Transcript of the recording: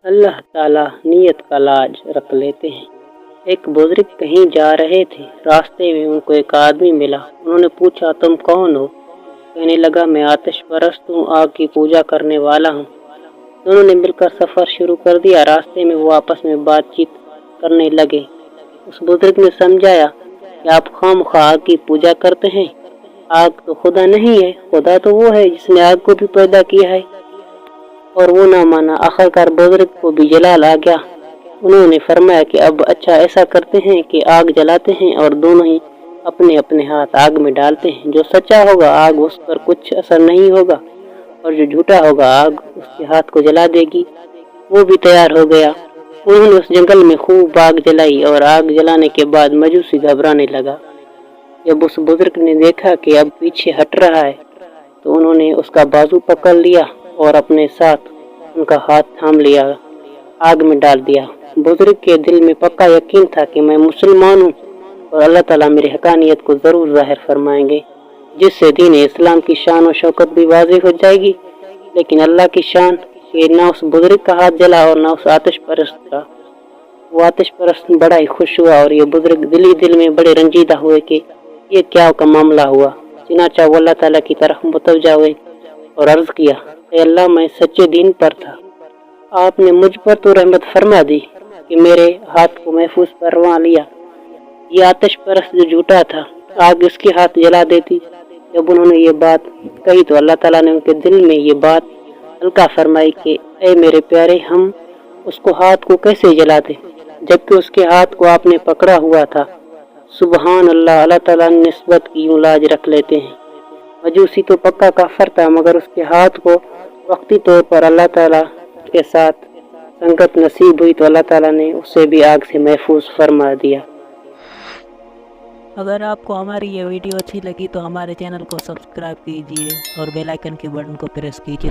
اللہ تعالیٰ نیت کا لاج رکھ لیتے ہیں۔ ایک بزرگ کہیں جا رہے تھے، راستے میں ان کو ایک آدمی ملا۔ انہوں نے پوچھا، تم کون ہو؟ کہنے لگا، میں آتش پرست ہوں، آگ کی پوجا کرنے والا ہوں۔ دونوں نے مل کر سفر شروع کر دیا۔ راستے میں وہ آپس میں بات چیت کرنے لگے۔ اس بزرگ نے سمجھایا کہ آپ خواہ مخواہ آگ کی پوجا کرتے ہیں، آگ تو خدا نہیں ہے، خدا تو وہ ہے جس نے آگ کو بھی پیدا کیا ہے۔ اور وہ نہ مانا۔ آخرکار بزرگ کو بھی جلال آ گیا۔ انہوں نے فرمایا کہ اب اچھا ایسا کرتے ہیں کہ آگ جلاتے ہیں اور دونوں ہی اپنے اپنے ہاتھ آگ میں ڈالتے ہیں۔ جو سچا ہوگا آگ اس پر کچھ اثر نہیں ہوگا، اور جو جھوٹا ہوگا آگ اس کے ہاتھ کو جلا دے گی۔ وہ بھی تیار ہو گیا۔ انہوں نے اس جنگل میں خوب آگ جلائی، اور آگ جلانے کے بعد مجوسی گھبرانے لگا۔ جب اس بزرگ نے دیکھا کہ اب پیچھے ہٹ رہا ہے تو انہوں نے اس کا بازو پکڑ لیا اور اپنے ساتھ ان کا ہاتھ تھام لیا، آگ میں ڈال دیا۔ بزرگ کے دل میں پکا یقین تھا کہ میں مسلمان ہوں اور اللہ تعالیٰ میری حقانیت کو ضرور ظاہر فرمائیں گے، جس سے دین اسلام کی شان و شوکت بھی واضح ہو جائے گی۔ لیکن اللہ کی شان کہ نہ اس بزرگ کا ہاتھ جلا اور نہ اس آتش پرست کا۔ وہ آتش پرست بڑا ہی خوش ہوا، اور یہ بزرگ دل میں بڑے رنجیدہ ہوئے کہ یہ کیا کا معاملہ ہوا۔ چنانچہ وہ اللہ تعالیٰ کی طرف متوجہ ہوئے اور عرض کیا، اے اللہ، میں سچے دین پر تھا، آپ نے مجھ پر تو رحمت فرما دی کہ میرے ہاتھ کو محفوظ فرما لیا۔ یہ آتش پرست جو جھوٹا تھا، آگ اس کے ہاتھ جلا دیتی۔ جب انہوں نے یہ بات کہی تو اللہ تعالیٰ نے ان کے دل میں یہ بات ہلکا فرمائی کہ اے میرے پیارے، ہم اس کو ہاتھ کو کیسے جلاتے جبکہ اس کے ہاتھ کو آپ نے پکڑا ہوا تھا۔ سبحان اللہ، اللہ تعالیٰ نے نسبت کی یوں لاج رکھ لیتے ہیں۔ مجوسی تو پکا کافر تھا، مگر اس کے ہاتھ کو وقتی طور پر اللہ تعالیٰ کے ساتھ سنگت نصیب ہوئی تو اللہ تعالیٰ نے اسے بھی آگ سے محفوظ فرما دیا۔ اگر آپ کو ہماری یہ ویڈیو اچھی لگی تو ہمارے چینل کو سبسکرائب کیجیے اور بیل آئیکن کے بٹن کو پریس کیجیے